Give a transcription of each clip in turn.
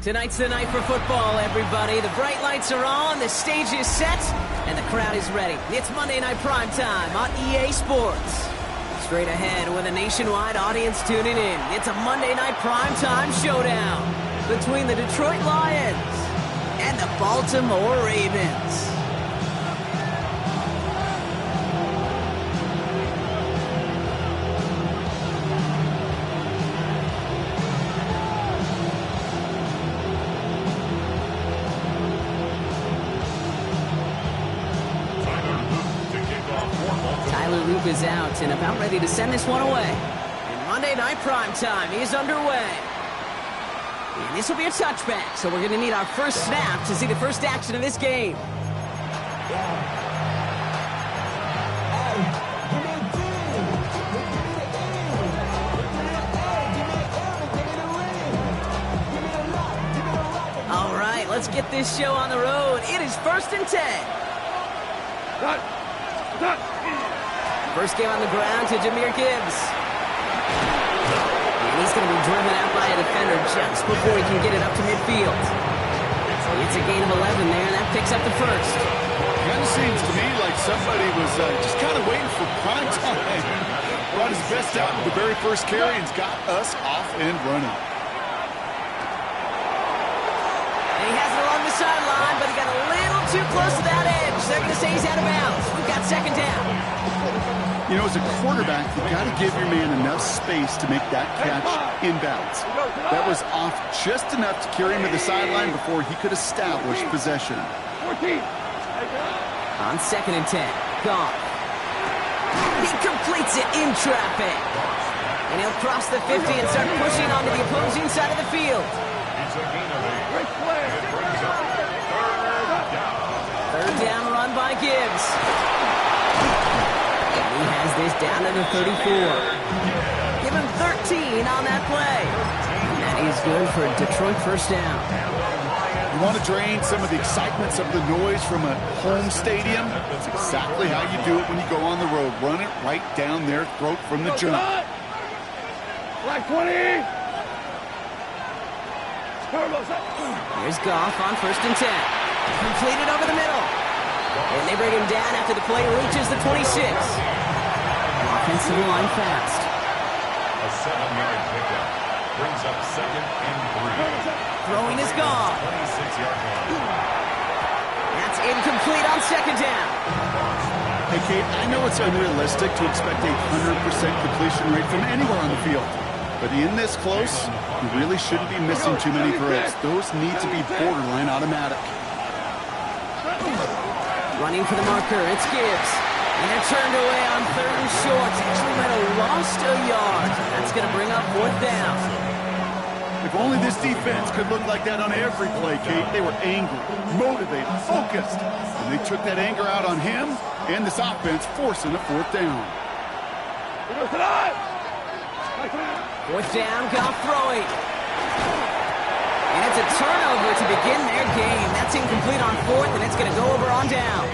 Tonight's the night for football, everybody. The bright lights are on, the stage is set, and the crowd is ready. It's Monday Night Primetime on EA Sports. Straight ahead with a nationwide audience tuning in. It's a Monday Night Primetime showdown between the Detroit Lions and the Baltimore Ravens. Is out and about ready to send this one away. And Monday Night Primetime is underway. And this will be a touchback, so we're going to need our first snap to see the first action of this game. All right, let's get this show on the road. It is 1st and 10. First game on the ground to Jahmyr Gibbs. And he's going to be driven out by a defender just before he can get it up to midfield. It's a gain of 11 there, and that picks up the first. Kind of seems to me like somebody was just kind of waiting for prime time. Brought his best out with the very first carry and's got us off and running. And he has it along the sideline, but he got a little too close to that edge. They're going to say he's out of bounds. We've got second down. You know, as a quarterback, you've got to give your man enough space to make that catch inbounds. That was off just enough to carry him to the sideline before he could establish possession. On 2nd and 10, Goff. He completes it in traffic. And he'll cross the 50 and start pushing onto the opposing side of the field. Third down run by Gibbs. He has this down to the 34. Give him 13 on that play. That is good for a Detroit first down. You want to drain some of the excitement, some of the noise from a home stadium? That's exactly how you do it when you go on the road. Run it right down their throat from the jump. Black 20. Here's Goff on 1st and 10. Completed over the middle. And they bring him down after the play reaches the 26. Offensive line fast. A 7-yard pickup brings up 2nd and 3. Throwing is gone. 26-yard line. That's incomplete on 2nd down. Hey, Kate, I know it's unrealistic to expect a 100% completion rate from anywhere on the field. But in this close, you really shouldn't be missing too many throws. Those need to be borderline automatic. Running for the marker, it's Gibbs. And they're turned away on 3rd and short. Actually might have lost a yard. That's going to bring up 4th down. If only this defense could look like that on every play, Kate. They were angry, motivated, focused. And they took that anger out on him and this offense, forcing a 4th down. 4th down, Goff throwing. And it's a turnover to begin their game. That's incomplete on 4th, and it's going to go over on downs.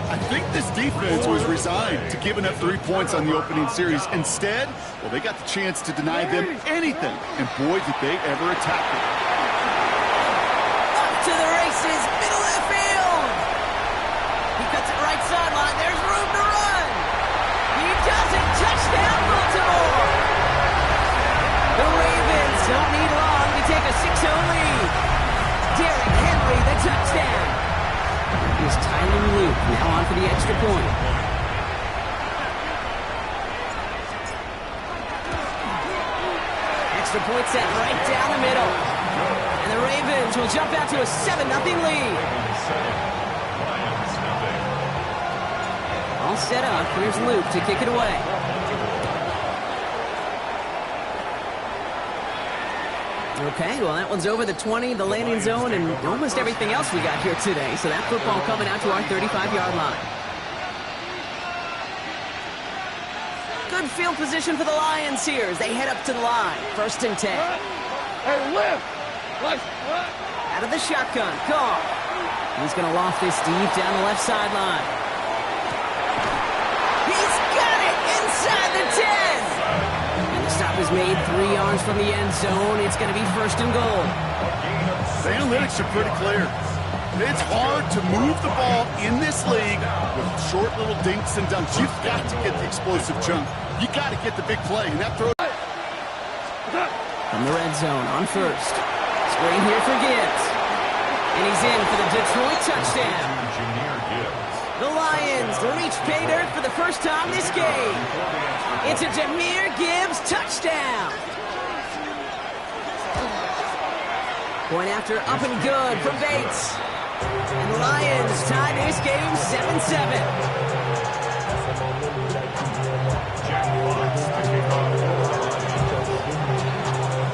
I think this defense was resigned to giving up 3 points on the opening series. Instead, well, they got the chance to deny them anything. And boy, did they ever attack it. Up to the races, middle of the field. He cuts it right sideline. There's room to run. He does it. Touchdown, Baltimore. The Ravens don't need long to take a 6-0 lead. Derrick Henry, the touchdown. Here's Tyler Luke now on for the extra point. Extra point set right down the middle. And the Ravens will jump out to a 7-0 lead. All set up. Here's Luke to kick it away. Okay, well, that one's over the 20, the landing zone, and almost everything else we got here today. So that football coming out to our 35-yard line. Good field position for the Lions here as they head up to the line. 1st and 10. Hey, lift. Out of the shotgun, Goff. He's going to loft this deep down the left sideline. He's got it inside the 10. And the stop stop is made 3 yards from the end zone. It's going to be 1st and goal. The analytics are pretty clear. It's hard to move the ball in this league with short little dinks and dunks. You've got to get the explosive chunk. You got to get the big play. And that throw from the red zone on 1st. Screen here for Gibbs. And he's in for the Detroit touchdown. The Lions reach pay dirt for the first time this game. It's a Jahmyr Gibbs touchdown. Point after up and good from Bates. And the Lions tie this game 7-7.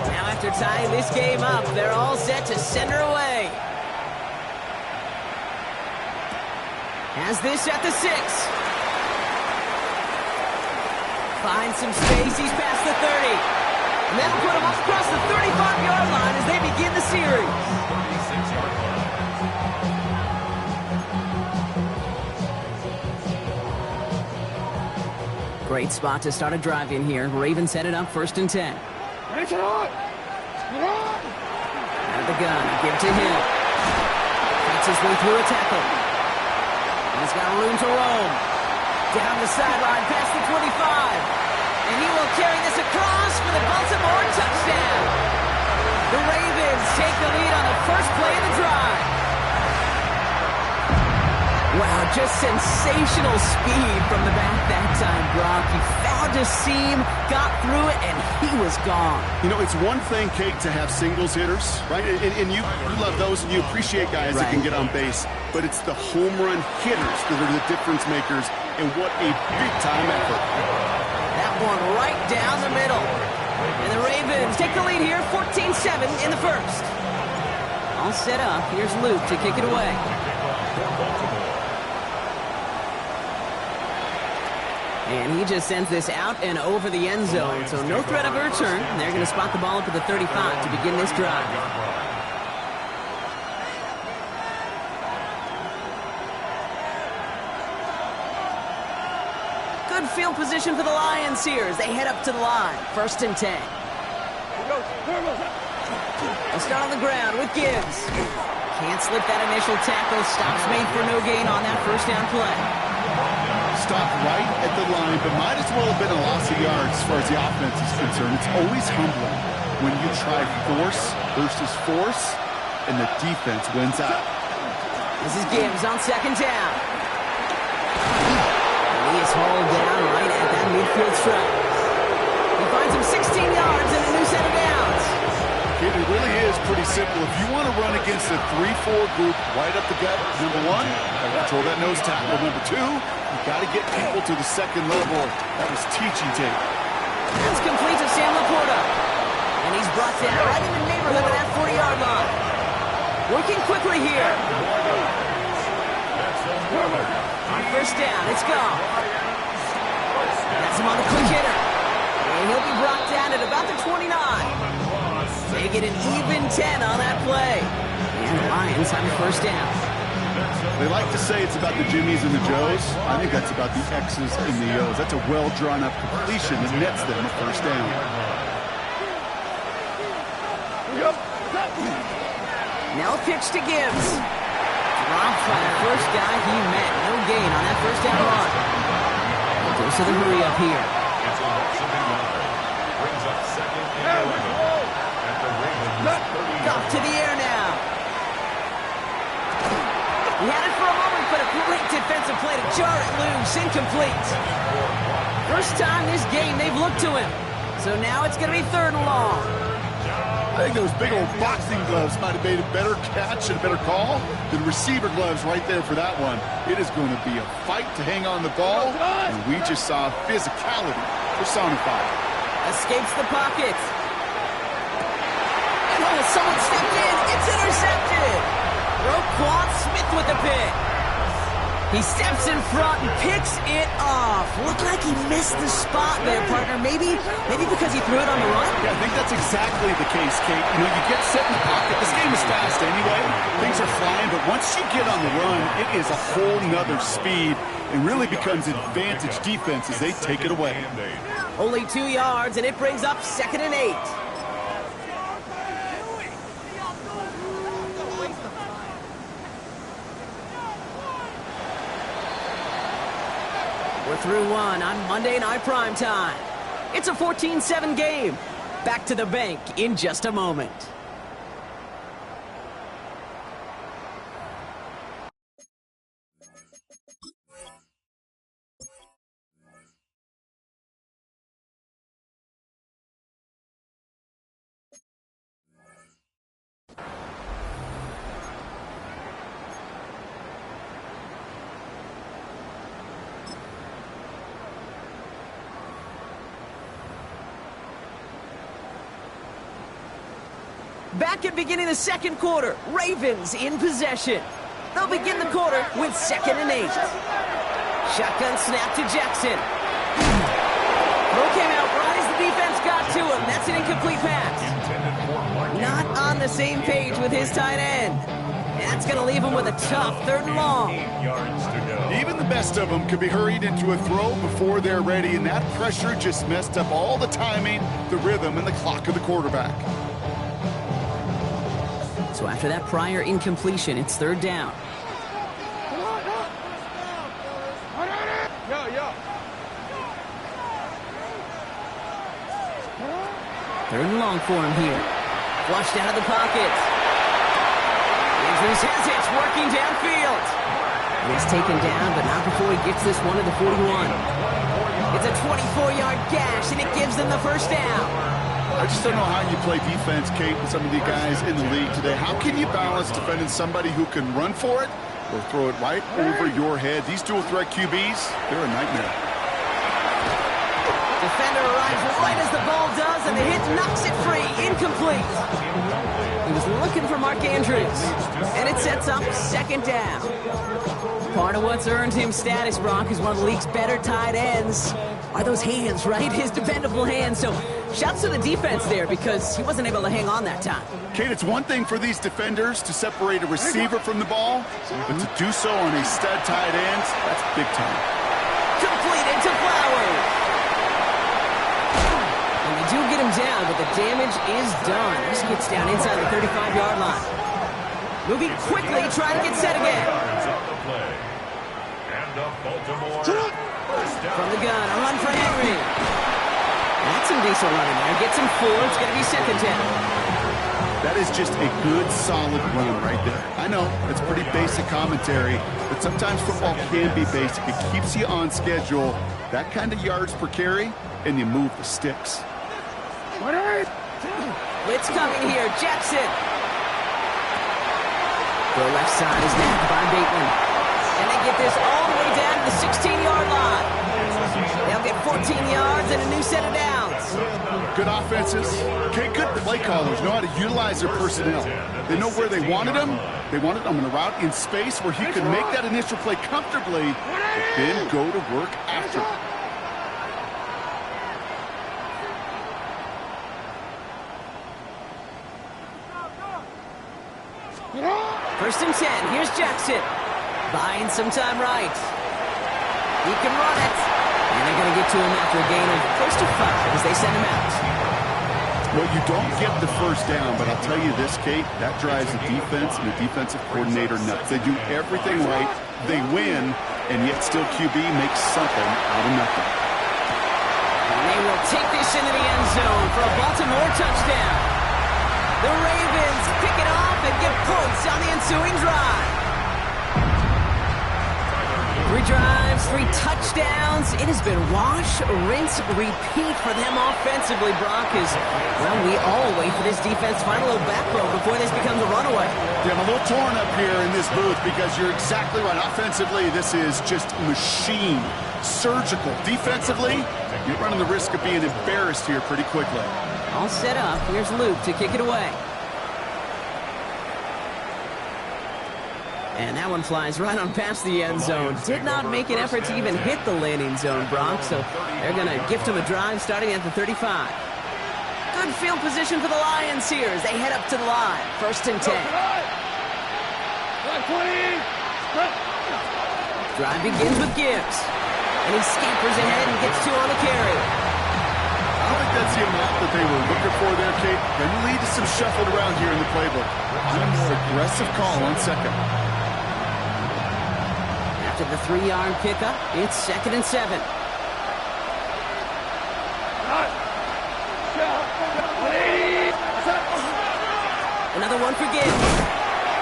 Now after tying this game up, they're all set to send her away. Has this at the 6. Finds some space, he's past the 30. And that'll put him up across the 35-yard line as they begin the series. 36-yard line. Great spot to start a drive in here. Ravens set it up 1st and 10. Get on! Out the gun, give to him. Fights his way through a tackle. He's got room to roam. Down the sideline, past the 25. And he will carry this across for the Baltimore touchdown. The Ravens take the lead on the first play of the drive. Wow, just sensational speed from the back that time, Brock. He found a seam, got through it, and he was gone. You know, it's one thing, Kate, to have singles hitters, right? And you love those, and you appreciate guys that can get on base. But it's the home run hitters that are the difference makers, and what a big-time effort. That one right down the middle. And the Ravens take the lead here, 14-7 in the first. All set up. Here's Luke to kick it away. And he just sends this out and over the end zone, so no threat of a return. They're going to spot the ball up at the 35 to begin this drive. Good field position for the Lions here as they head up to the line. 1st and 10. They'll start on the ground with Gibbs. Can't slip that initial tackle. Stops made for no gain on that 1st down play. Stopped right at the line, but might as well have been a loss of yards as far as the offense is concerned. It's always humbling when you try force versus force, and the defense wins out. This is Gibbs on 2nd down. And he is hauled down right at that midfield stripe. He finds him 16 yards and a new set of downs. It really is pretty simple. If you want to run against a 3-4 group right up the gut, number 1, control that nose tackle. Number 2, you've got to get people to the second level. That was teaching tape. That's complete to Sam Laporta. And he's brought down right in the neighborhood of that 40-yard line. Working quickly here. On 1st down, it's gone. That's him on the quick hitter. And he'll be brought down at about the 29. Make it an even 10 on that play. And the Lions have a 1st down. They like to say it's about the Jimmies and the Joes. I think that's about the X's and the O's. That's a well-drawn-up completion that nets them a 1st down. Now pitch to Gibbs. Dropped by the first guy he met. No gain on that 1st down run. Goes to the hurry up here. Brings up 2nd and 11. At the Ravens 30. Off to the air now. He had it for a moment, but a great defensive play to jar it loose. Incomplete. First time this game they've looked to him. So now it's going to be 3rd and long. I think those big old boxing gloves might have made a better catch and a better call than receiver gloves right there for that one. It is going to be a fight to hang on the ball, and we just saw physicality personified. Escapes the pocket. And oh, someone stepped in. It's intercepted. Roquan Smith with the pick. He steps in front and picks it off. Looked like he missed the spot there, partner. Maybe because he threw it on the run? Yeah, I think that's exactly the case, Kate. You know, you get set in the pocket. This game is fast anyway. Things are flying, but once you get on the run, it is a whole nother speed and really becomes advantage defense as they take it away. Only 2 yards, and it brings up 2nd and 8. We're through one on Monday Night Primetime. It's a 14-7 game. Back to the bank in just a moment. Back at beginning the second quarter, Ravens in possession. They'll begin the quarter with 2nd and 8. Shotgun snap to Jackson. Throw came out right as the defense got to him. That's an incomplete pass. Not on the same page with his tight end. That's going to leave him with a tough 3rd and long. Even the best of them could be hurried into a throw before they're ready, and that pressure just messed up all the timing, the rhythm, and the clock of the quarterback. So after that prior incompletion, it's 3rd down. Yo. 3rd and long for him here. Flushed out of the pocket. Andrews has it, working downfield. He's taken down, but not before he gets this one to the 41. It's a 24-yard gash, and it gives them the 1st down. I just don't know how you play defense, Kate, with some of the guys in the league today. How can you balance defending somebody who can run for it or throw it right over your head? These dual-threat QBs, they're a nightmare. Defender arrives right as the ball does, and the hit knocks it free. Incomplete. He was looking for Mark Andrews, and it sets up 2nd down. Part of what's earned him status, Brock, is one of the league's better tight ends. Are those hands, right? His dependable hands. So shouts to the defense there because he wasn't able to hang on that time. Kate, it's one thing for these defenders to separate a receiver from the ball, but to do so on a stud tight end, that's big time. Completed to Flowers. And they do get him down, but the damage is done. This gets down inside the 35-yard line. Moving quickly, trying to get set again. From the gun, a run for Henry. That's some decent running there. Gets him 4. It's going to be 2nd down. That is just a good, solid run right there. I know, it's pretty basic commentary, but sometimes football can be basic. It keeps you on schedule. That kind of yards per carry, and you move the sticks. Blitz coming here. Jackson. The left side is nabbed by Bateman. And they get this all the way down to the 16-yard line. They'll get 14 yards and a new set of downs. Good offenses. Okay, good play callers know how to utilize their personnel. They know where they wanted him. They wanted him in a route in space where he could make that initial play comfortably, but then go to work after it. 1st and 10. Here's Jackson. Buying some time right. He can run it. And they're going to get to him after a gain of close to 5 as they send him out. Well, you don't get the 1st down, but I'll tell you this, Kate, that drives the defense and the defensive coordinator nuts. They do everything right. They win, and yet still QB makes something out of nothing. And they will take this into the end zone for a Baltimore touchdown. The Ravens pick it off and get points on the ensuing drive. 3 drives, 3 touchdowns. It has been wash, rinse, repeat for them offensively, Brock. Well, we all wait for this defense to find a little back row before this becomes a runaway. Yeah, I'm a little torn up here in this booth because you're exactly right. Offensively, this is just machine, surgical. Defensively, you're running the risk of being embarrassed here pretty quickly. All set up. Here's Luke to kick it away. And that one flies right on past the end zone. Did not make an effort to even hit the landing zone, Brock, so they're going to gift him a drive starting at the 35. Good field position for the Lions here as they head up to the line. 1st and 10. Drive begins with Gibbs. And he scampers ahead and gets 2 on the carry. I don't think that's the amount that they were looking for there, Kate. Going to lead to some shuffled around here in the playbook. On a more aggressive call on 2nd. After the 3-yard pickup, it's 2nd and 7. Another one for Gibbs.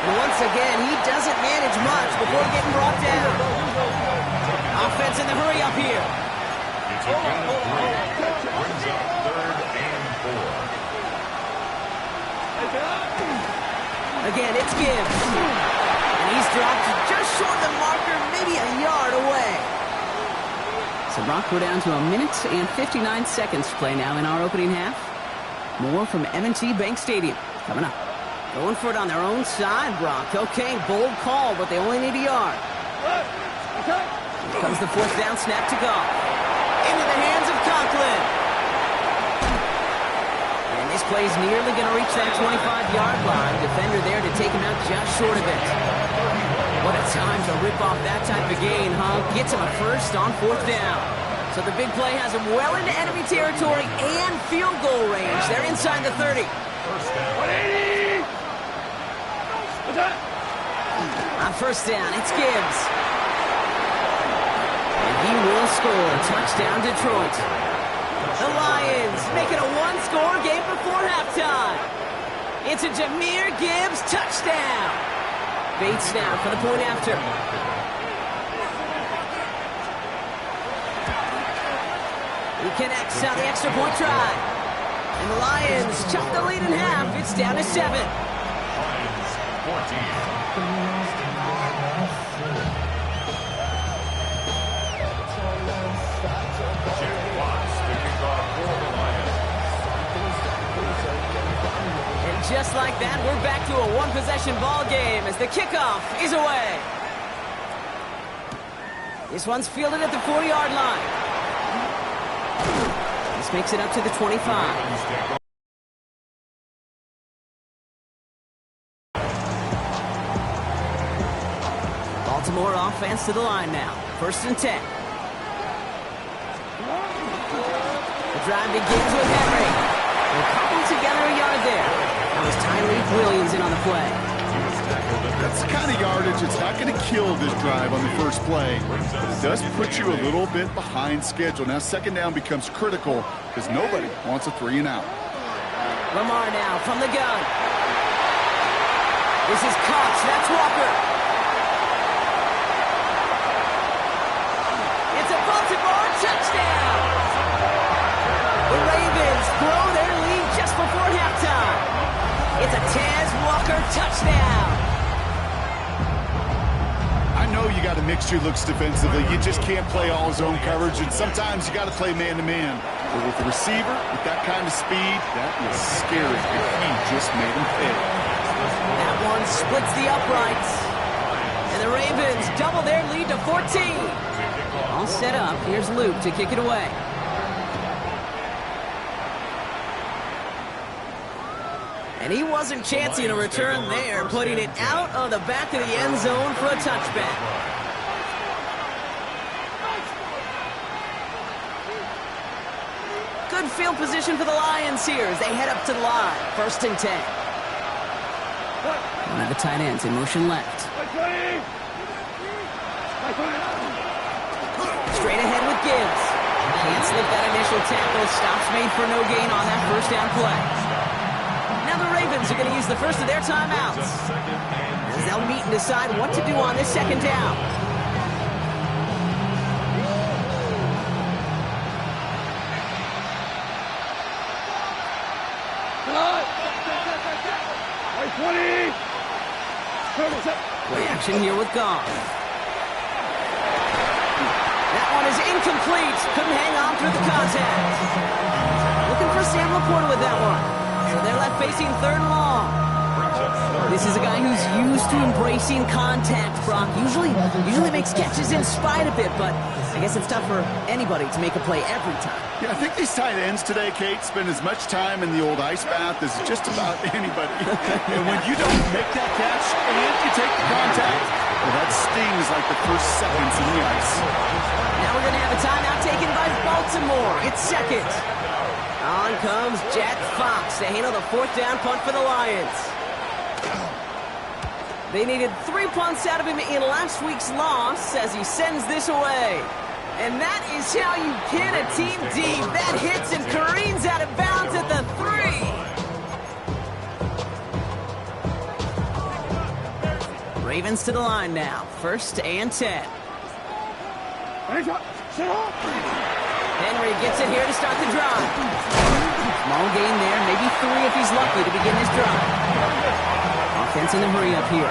And once again, he doesn't manage much before getting brought down. Offense in the hurry up here. It's a gain of 3. Brings up 3rd and 4. Again, it's Gibbs. And he's dropped just short of the marker, maybe a yard away. So Brock, we're down to 1 minute and 59 seconds to play now in our opening half. More from M&T Bank Stadium coming up. Going for it on their own side, Brock. Okay, bold call, but they only need a yard. Here comes the 4th down snap to go. Into the hands of Conklin. And this play's nearly going to reach that 25-yard line. Defender there to take him out just short of it. What a time to rip off that type of gain, huh? Gets him a first on 4th down. So the big play has him well into enemy territory and field goal range. They're inside the 30. First down. 180. On 1st down, it's Gibbs. And he will score. Touchdown, Detroit. The Lions make it a 1-score game before halftime. It's a Jahmyr Gibbs touchdown. Bates now for the point after. He connects on the extra point try. And the Lions chuck the lead in half. It's down to 7. Lions 14. Jeff Watts, the kickoff for the Lions. And just like that, we're back to a 1-possession ball game as the kickoff is away. This one's fielded at the 4-yard line. This makes it up to the 25. Baltimore offense to the line now. 1st and 10. The drive begins with Henry. They're coupled together a yard there. That was Tyreek Williams in on the play. That's the kind of yardage it's not going to kill this drive on the first play. But it does put you a little bit behind schedule. Now 2nd down becomes critical because nobody wants a 3 and out. Lamar now from the gun. This is Cox. That's Walker. It's a Baltimore touchdown. The Ravens throw their lead just before halftime. It's a Taz Walker touchdown. I know you got to mix your looks defensively. You just can't play all zone coverage, and sometimes you got to play man-to-man. But with the receiver, with that kind of speed, that is scary. He just made him pay. That one splits the uprights. And the Ravens double their lead to 14. All set up. Here's Luke to kick it away. And he wasn't chancing a return there, putting it out of the back of the end zone for a touchback. Good field position for the Lions here as they head up to the line. 1st and 10. One of the tight ends in motion left. Straight ahead with Gibbs. Can't slip that initial tackle. Stops made for no gain on that 1st down play. Now the Ravens are going to use the first of their timeouts as they'll meet and decide what to do on this 2nd down. Play action here with Goff. That one is incomplete. Couldn't hang on through the contact. Looking for Sam Laporta with that one. So they're left facing 3rd and long. This is a guy who's used to embracing contact, Brock. Usually makes catches in spite of it, but I guess it's tough for anybody to make a play every time. Yeah, I think these tight ends today, Kate, spend as much time in the old ice bath as just about anybody. And when you don't make that catch and you take the contact, well, that stings like the first seconds in the ice. Now we're going to have a timeout taken by Baltimore. It's second. On comes Jack Fox to handle the fourth down punt for the Lions. They needed 3 punts out of him in last week's loss as he sends this away. And that is how you pin a team deep. That hits and careens out of bounds at the 3. Ravens to the line now. 1st and 10. Henry gets it here to start the drive. Small gain there, maybe 3 if he's lucky to begin this drive. Offense in the hurry up here.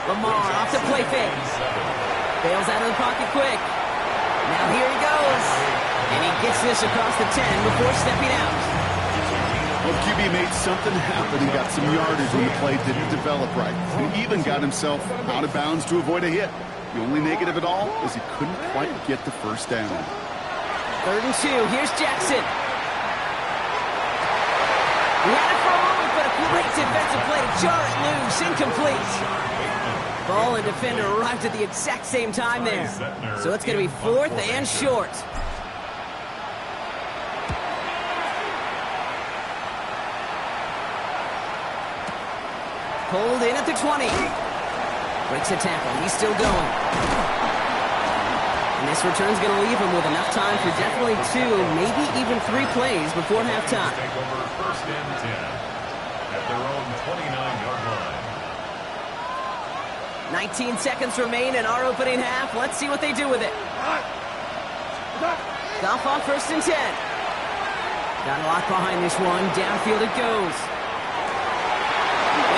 Lamar off the play fake. Bails out of the pocket quick. Now here he goes. And he gets this across the 10 before stepping out. Well, QB made something happen. He got some yardage when the play didn't develop right. And even got himself out of bounds to avoid a hit. The only negative at all is he couldn't quite get the first down. 3rd and 2. Here's Jackson. He had it for a moment, but a great defensive play to jar it loose. Incomplete. Ball and defender arrived at the exact same time there. So it's going to be 4th and short. Pulled in at the 20. Breaks a tackle. He's still going. And this return's going to leave him with enough time for definitely 2, maybe even 3 plays before halftime. Take over 1st and 10 at their own 29-yard line. 19 seconds remain in our opening half. Let's see what they do with it. Goff on 1st and 10. Got a lot behind this one. Downfield it goes.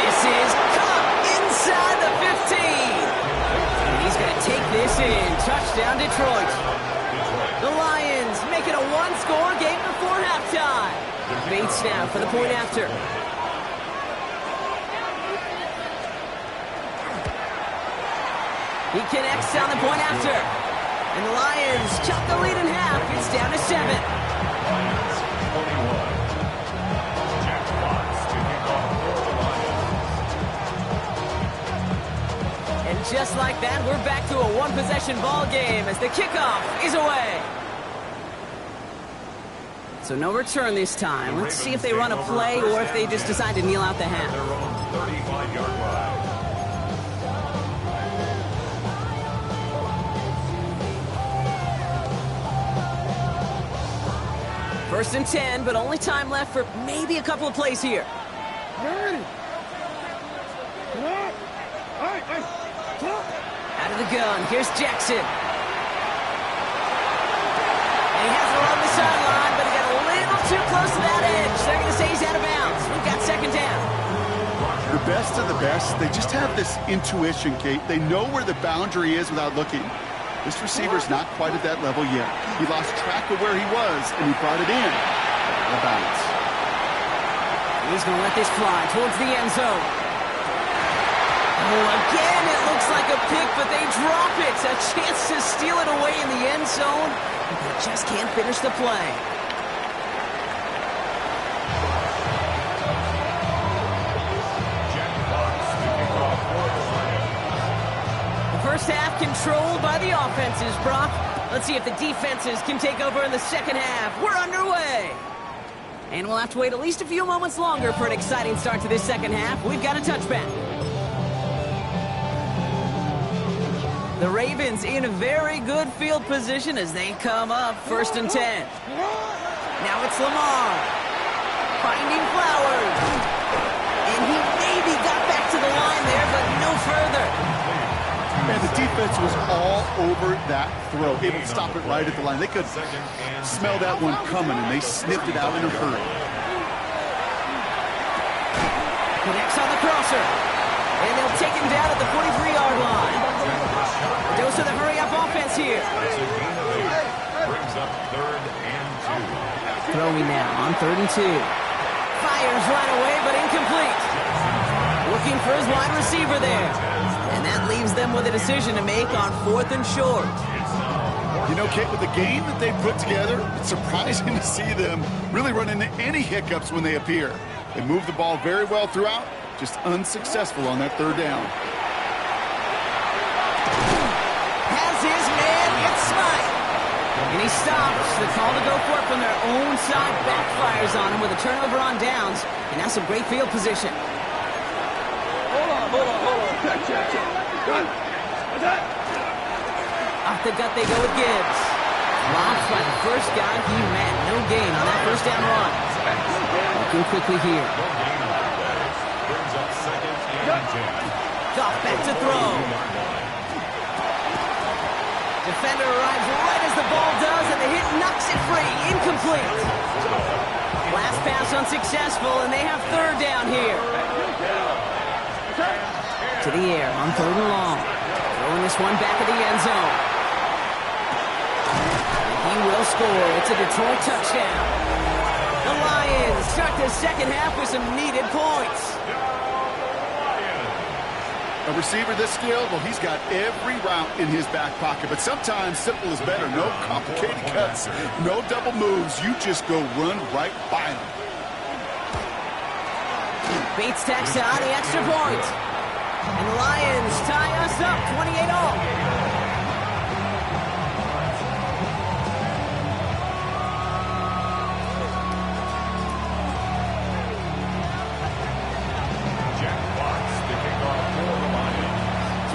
This is caught inside the 15. And he's going to take this in. Touchdown, Detroit. The Lions make it a 1-score game before halftime. Bates now for the point after. He connects on the point after. And the Lions chop the lead in half. It's down to 7. Lions 21. Jack Fox to kick off for the Lions. And just like that, we're back to a 1-possession ball game as the kickoff is away. So no return this time. Let's see if they run a play or if they just decide to kneel out the half. Their own 35-yard line. 1st and 10, but only time left for maybe a couple of plays here. Out of the gun, here's Jackson. And he has it on the sideline, but he got a little too close to that edge. They're going to say he's out of bounds. We've got 2nd down. The best of the best, they just have this intuition, Kate. They know where the boundary is without looking. This receiver's not quite at that level yet. He lost track of where he was, and he brought it in. Out of bounds. He's going to let this fly towards the end zone. Oh, again, it looks like a pick, but they drop it. A chance to steal it away in the end zone, but they just can't finish the play. Jack Fox to kick off for the Lions. The first half controlled by the offenses, Brock. Let's see if the defenses can take over in the second half. We're underway. And we'll have to wait at least a few moments longer for an exciting start to this second half. We've got a touchback. The Ravens in a very good field position as they come up 1st and 10. Now it's Lamar. Finding Flowers. And he maybe got back to the line there, but no further. And the defense was all over that throw. Able to stop it right at the line. They could smell that one coming, and they sniffed it out in a hurry. Connects on the crosser. And they'll take him down at the 43-yard line. A dose of the hurry-up offense here. Brings up 3rd and 2. Throwing now on 3rd and 2. Fires right away, but incomplete. Looking for his wide receiver there. And that leaves them with a decision to make on 4th and short. You know, Kate, with the game that they put together, it's surprising to see them really run into any hiccups when they appear. They move the ball very well throughout, just unsuccessful on that 3rd down. Has his man, it's Smite. And he stops. The call to go for it from their own side backfires on him with a turnover on downs. And that's some great field position. Hold on. Check. Gun. What's that? Off the gut they go with Gibbs. Locked by the first guy he met. No gain on that 1st down run. Looking quickly here. Brings up 2nd and 10. Goff back to throw. Defender arrives right as the ball does, and the hit knocks it free. Incomplete. Last pass unsuccessful, and they have 3rd down here. To the air on 3rd and long. Throwing this one back at the end zone. He will score. It's a Detroit touchdown. The Lions start the 2nd half with some needed points. A receiver this skilled, well, he's got every route in his back pocket, but sometimes simple is better. No complicated cuts, no double moves. You just go run right by him. Bates tacks on the extra point. And the Lions tie us up 28-all.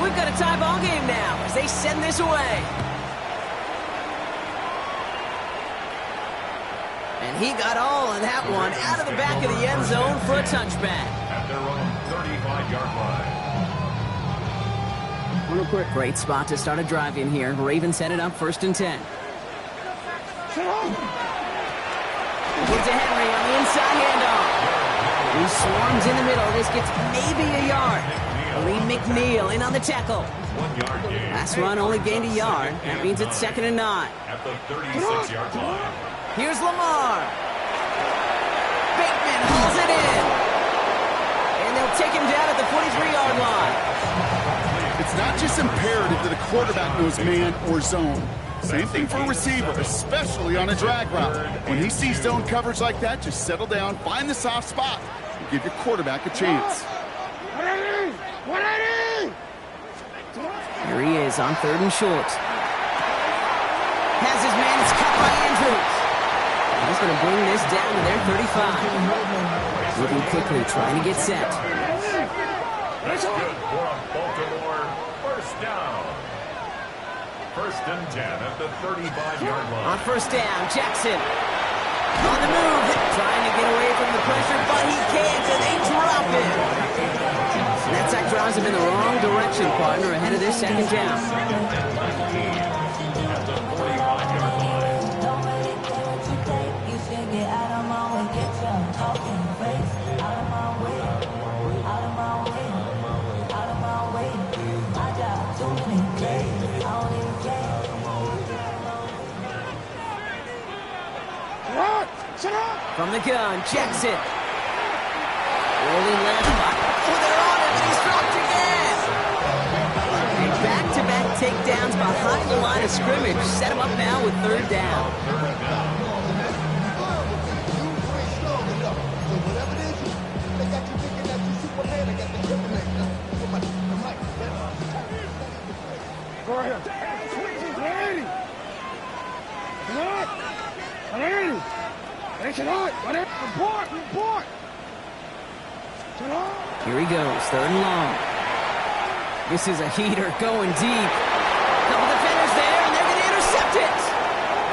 We've got a tie ball game now as they send this away. And he got all of that one out of the back of the end zone for a touchback. At their own 35-yard line. Real quick. Great spot to start a drive in here. Ravens set it up 1st and 10. Give to Henry on the inside handoff. He swarms in the middle. This gets maybe a yard. Lee McNeil in on the tackle. 1 yard gain. Last run only gained a yard. That means it's 2nd and 9. At the 36-yard line. Here's Lamar. Bateman hauls it in. And they'll take him down at the 43-yard line. It's not just imperative that a quarterback knows man or zone. Same thing for a receiver, especially on a drag route. When he sees zone coverage like that, just settle down, find the soft spot, and give your quarterback a chance. 180! Here he is on 3rd and short. Has his man. It's cut by Andrews. He's going to bring this down to their 35. Moving quickly, trying to get set. That's good for a Baltimore 1st down. 1st and 10 at the 35-yard line. On 1st down, Jackson. On the move, trying to get away from the pressure, but he can't, and they drop it. And that sack drives him in the wrong direction, partner, ahead of this 2nd down. At the 45-yard line. From the gun, Jackson. Rolling left. Oh, they're on him, and he's dropped again. And back-to-back takedowns behind the line of scrimmage. Set him up now with 3rd down. Go ahead. 180! Report! Here he goes, 3rd and long. This is a heater going deep. Couple defenders there, and they're going to intercept it.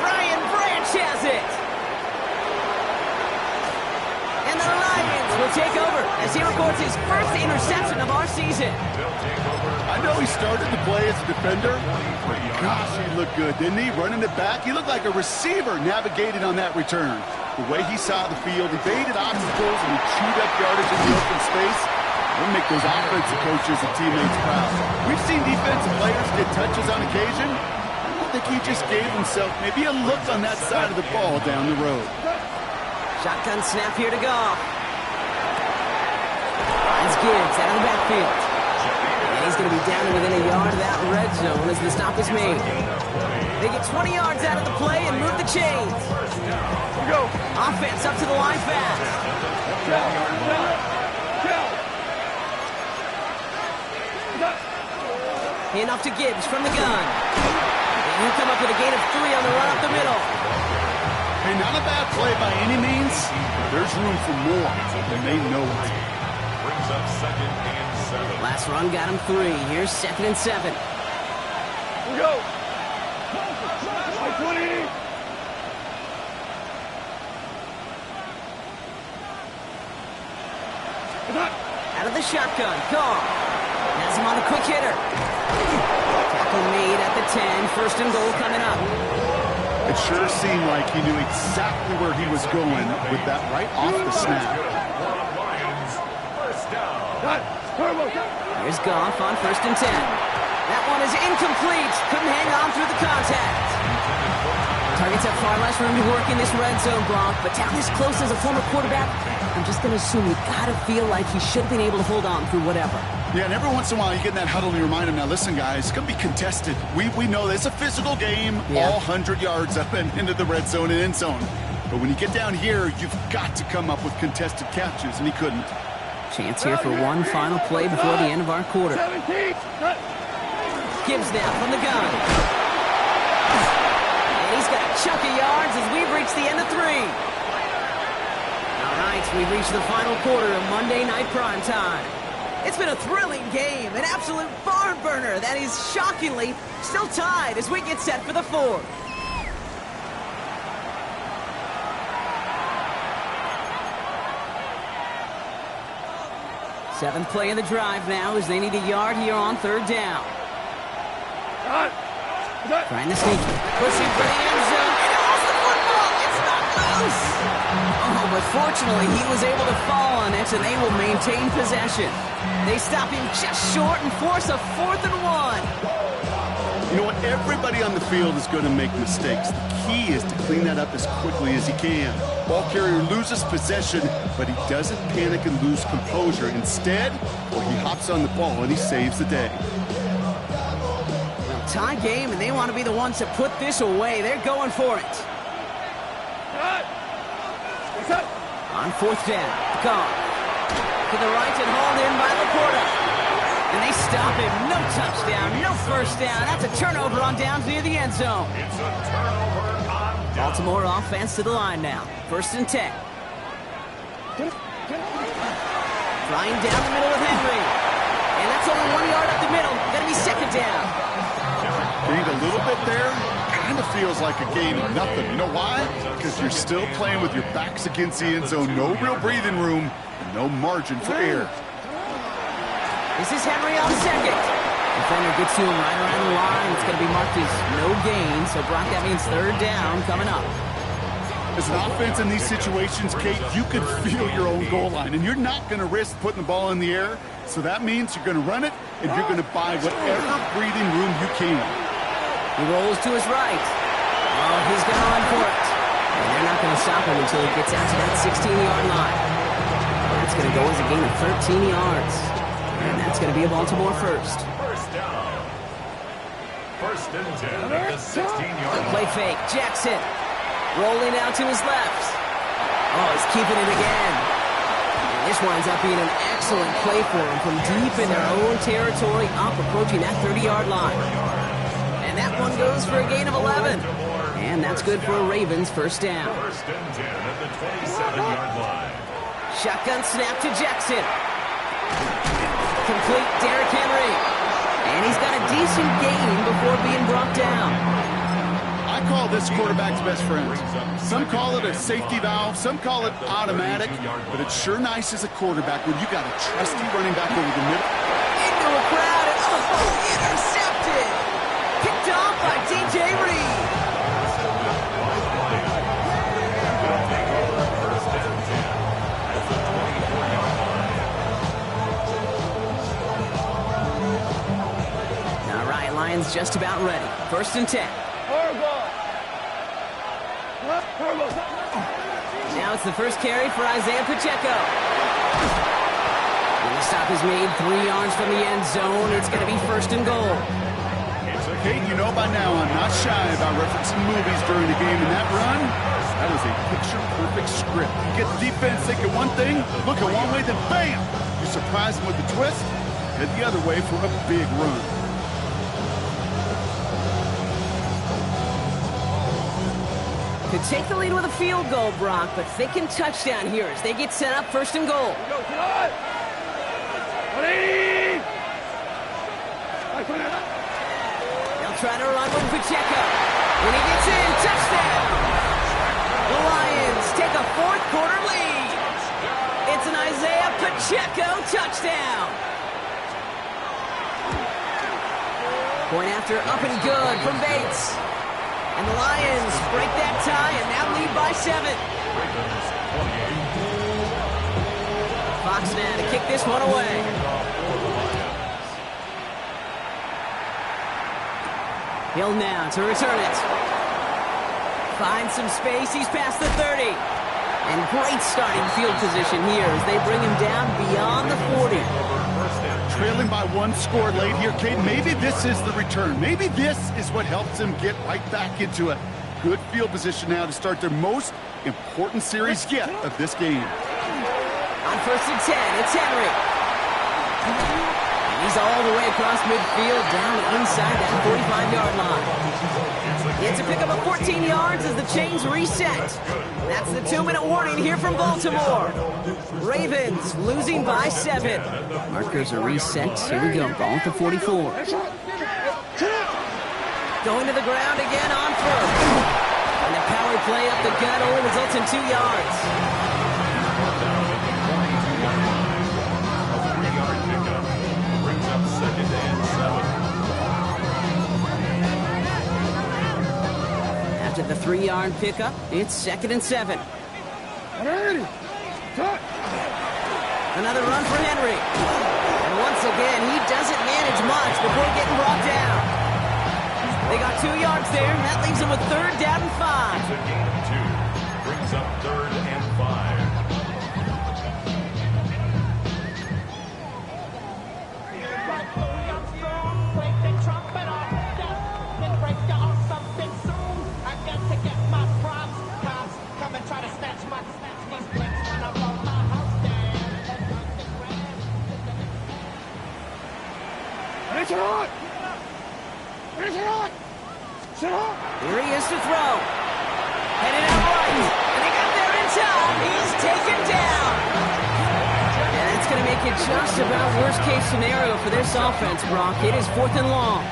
Brian Branch has it. And the Lions will take over as he records his first interception of our season. I know he started to play as a defender. Gosh, he looked good, didn't he? Running it back, he looked like a receiver navigating on that return. The way he saw the field, he baited obstacles and he chewed up yardage in the open space. We'll make those offensive coaches and teammates proud. We've seen defensive players get touches on occasion. I think he just gave himself maybe a look on that side of the ball down the road. Shotgun snap here to go. Gibbs out of the backfield. And he's going to be down to within a yard of that red zone as the stop is made. They get 20 yards out of the play and move the chains. Go. Offense up to the line fast. Hand off to Gibbs from the gun. And he'll come up with a gain of 3 on the run up the middle. Hey, not a bad play by any means. There's room for more, and they know it. Brings up 2nd and 7. Last run got him 3. Here's 2nd and 7. Go. 20. Out of the shotgun, Carr. Has him on the quick hitter. Tackle made at the 10. 1st and goal coming up. It sure seemed like he knew exactly where he was going with that right off the snap. Lions, first down. Here's Goff on 1st and 10. That one is incomplete. Couldn't hang on through the contact. Targets have far less room to work in this red zone block, but down this close as a former quarterback, I'm just going to assume you got to feel like he should have been able to hold on through whatever. Yeah, and every once in a while you get in that huddle and you remind him, now listen guys, it's going to be contested. We know it's a physical game, all 100 yards up and into the red zone and end zone. But when you get down here, you've got to come up with contested catches, and he couldn't. Chance here for one final play before the end of our quarter. Gibbs now from the gun. And he's got a chunk of yards as we've reached the end of 3. All right, we've reached the final quarter of Monday Night Primetime. It's been a thrilling game, an absolute barn burner that is shockingly still tied as we get set for the 4th. Seventh play of the drive now as they need a yard here on 3rd down. Trying to sneak, pushing for the end zone, and it was the football. It's not loose. Oh, but fortunately he was able to fall on it, and they will maintain possession. They stop him just short and force a 4th and 1. You know what? Everybody on the field is going to make mistakes. The key is to clean that up as quickly as he can. Ball carrier loses possession, but he doesn't panic and lose composure. Instead, he hops on the ball and he saves the day. Well, tie game, and they want to be the ones to put this away. They're going for it. On 4th down, gone. To the right and hauled in by Laporta. And they stop him. No touchdown, no 1st down. That's a turnover on downs near the end zone. It's a turnover on down. Baltimore offense to the line now. 1st and 10. Flying down the middle of Henry. And that's only 1 yard up the middle. Gonna be 2nd down. Gained a little bit there. Kind of feels like a gain of nothing. You know why? Because you're still playing with your backs against the end zone. No real breathing room and no margin for error. This is Henry on 2nd. Defender gets to him right around the line. It's going to be marked as no gain. So, Brock, that means 3rd down coming up. As an offense in these situations, Kate, you can feel your own goal line, and you're not going to risk putting the ball in the air. So that means you're going to run it, and you're going to buy whatever breathing room you can. He rolls to his right. Oh, he's going to run for it. And they're not going to stop him until he gets out to that 16-yard line. That's going to go as a gain of 13 yards. And that's going to be a Baltimore 1st. First down. 1st and 10 at the 16-yard line. Play fake. Jackson rolling out to his left. Oh, he's keeping it again. And this winds up being an excellent play for him from deep in their own territory, up approaching that 30-yard line. And that one goes for a gain of 11. And that's good for a Ravens 1st down. 1st and 10 at the 27-yard line. Shotgun snap to Jackson. Complete Derrick Henry. And he's got a decent gain before being brought down. I call this quarterback's best friend. Some call it a safety valve, some call it automatic, but it's sure nice as a quarterback when you got a trusty running back over the middle. Into a crowd, and intercepted. Picked off by DJ Reed. All right, Lions just about ready. 1st and 10. Now it's the first carry for Isaiah Pacheco. And the stop is made 3 yards from the end zone. It's going to be 1st and goal. Kate, you know by now I'm not shy about referencing movies during the game, and that run, that was a picture-perfect script. You get the defense thinking one thing, look at one way, then bam! You surprise them with the twist, head the other way for a big run. Could take the lead with a field goal, Brock, but thinking touchdown here as they get set up 1st and goal. Trying to run with Pacheco. When he gets in, touchdown! The Lions take a 4th quarter lead. It's an Isaiah Pacheco touchdown. Point after up and good from Bates. And the Lions break that tie and now lead by 7. Fox now to kick this one away. Hill now to return it. Finds some space. He's past the 30. And great starting field position here as they bring him down beyond the 40. Trailing by 1 score late here, Kate. Maybe this is the return. Maybe this is what helps them get right back into it. Good field position now to start their most important series yet of this game. On 1st and 10, it's Henry. He's all the way across midfield, down inside that 45-yard line. He has to pick up a 14 yards as the chains reset. That's the 2-minute warning here from Baltimore. Ravens losing by 7. Markers are reset. Here we go. Ball at the 44. Going to the ground again on 1st. And the power play up the gut only results in 2 yards. After the 3-yard pickup, it's 2nd and 7. Another run for Henry. And once again, he doesn't manage much before getting brought down. They got 2 yards there, and that leaves them with 3rd down and 5. It's a gain of 2. Brings up 3rd and 5. Here he is to throw. Headed out right. And they got there in time. He's taken down. And that's going to make it just about worst-case scenario for this offense, Brock. It is 4th and long.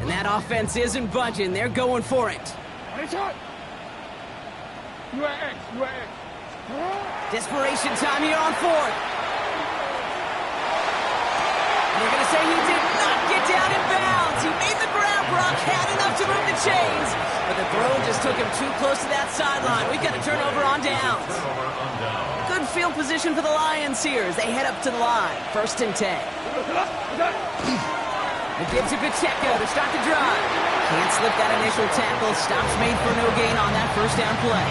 And that offense isn't budging. They're going for it. Desperation time here on 4th. And they're going to say he did not get down in bounds. He made the grab, Brock, had enough to move the chains. But the throw just took him too close to that sideline. We've got a turnover on downs. Good field position for the Lions here as they head up to the line. 1st and 10. It gives to Pacheco to start the drive. Can't slip that initial tackle. Stops made for no gain on that 1st down play.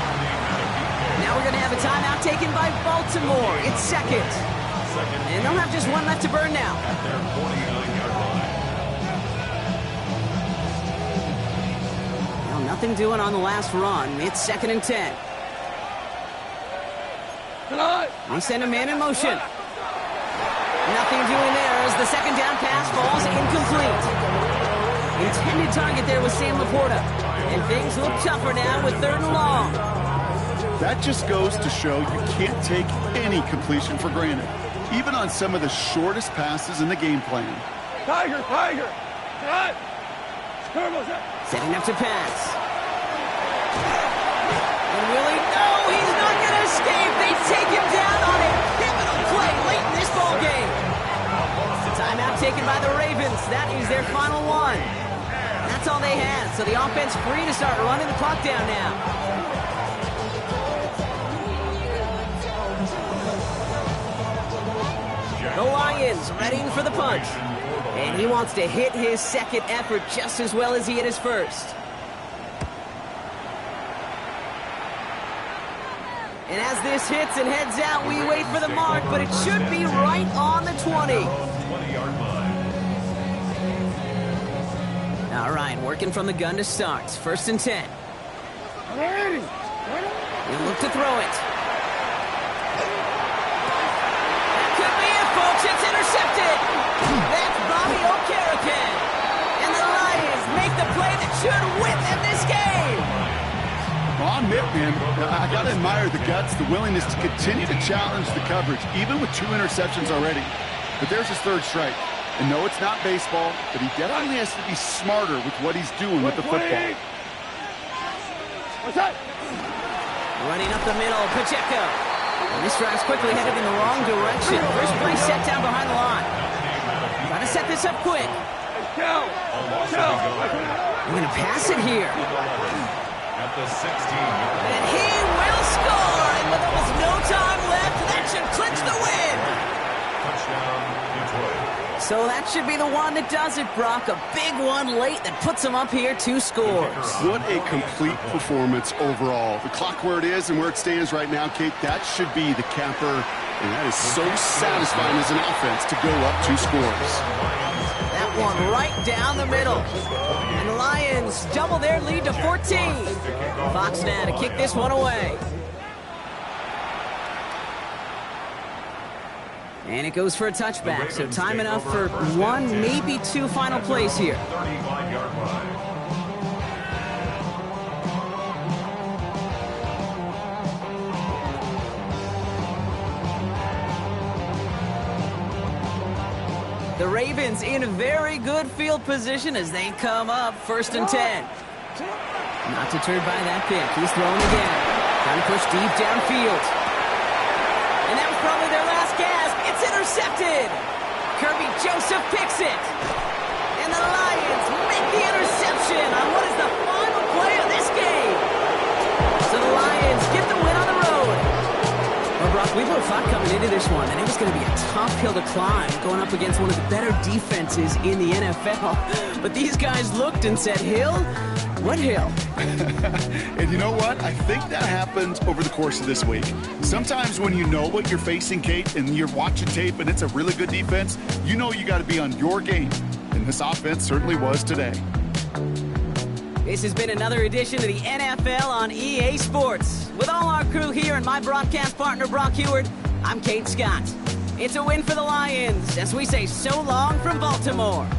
Now we're going to have a timeout taken by Baltimore. It's 2nd. And they'll have just 1 left to burn now. At their 49-yard line. Well, nothing doing on the last run. It's 2nd and 10. They send a man in motion. Nothing doing there as the 2nd down pass falls incomplete. Intended target there was Sam Laporta. And things look tougher now with 3rd and long. That just goes to show you can't take any completion for granted, even on some of the shortest passes in the game plan. Tiger! Setting up to pass. And Willie, no, he's not going to escape. They take him down on a pivotal play late in this ball game. Timeout taken by the Ravens. That is their final one. That's all they had. So the offense free to start running the clock down now. The Lions readying for the punch. And he wants to hit his second effort just as well as he hit his first. And as this hits and heads out, we wait for the mark, but it should be right on the 20. All right, working from the gun to start. 1st and 10. He'll look to throw it. That could be it, folks. It's intercepted. That's Bobby Okereke. And the Lions make the play that should win them this game. Well, I'll admit, man, I got to admire the guts, the willingness to continue to challenge the coverage, even with 2 interceptions already. But there's his 3rd strike. And no, it's not baseball, but he definitely has to be smarter with what he's doing with the football. What's that? Running up the middle, Pacheco. And this drive's quickly headed in the wrong direction. First play set down behind the line. Trying to set this up quick. Go! We're going to pass it here. At the 16-yard line. And he will score! And with almost no time left, that should clinch the win! Touchdown, Detroit. So that should be the one that does it, Brock. A big one late that puts him up here 2 scores. What a complete performance overall. The clock where it is and where it stands right now, Kate, that should be the capper. And that is so satisfying as an offense to go up 2 scores. That one right down the middle. And the Lions double their lead to 14. Fox now to kick this one away. And it goes for a touchback, so time enough for 1, maybe 2 final plays here. 35-yard line. The Ravens in very good field position as they come up 1st and 10. Not deterred by that pick. He's throwing again. Trying to push deep downfield. And that was probably their last gasp. It's intercepted. Kirby Joseph picks it. And the Lions make the interception on what is the final play of this game. So the Lions get the win on the road. Well, Brock, we both thought coming into this one that it was going to be a tough hill to climb going up against one of the better defenses in the NFL. But these guys looked and said, Hill? What hill? And you know what? I think that happens over the course of this week. Sometimes when you know what you're facing, Kate, and you're watching tape and it's a really good defense, you know you got to be on your game. And this offense certainly was today. This has been another edition of the NFL on EA Sports. With all our crew here and my broadcast partner, Brock Heward, I'm Kate Scott. It's a win for the Lions as we say so long from Baltimore.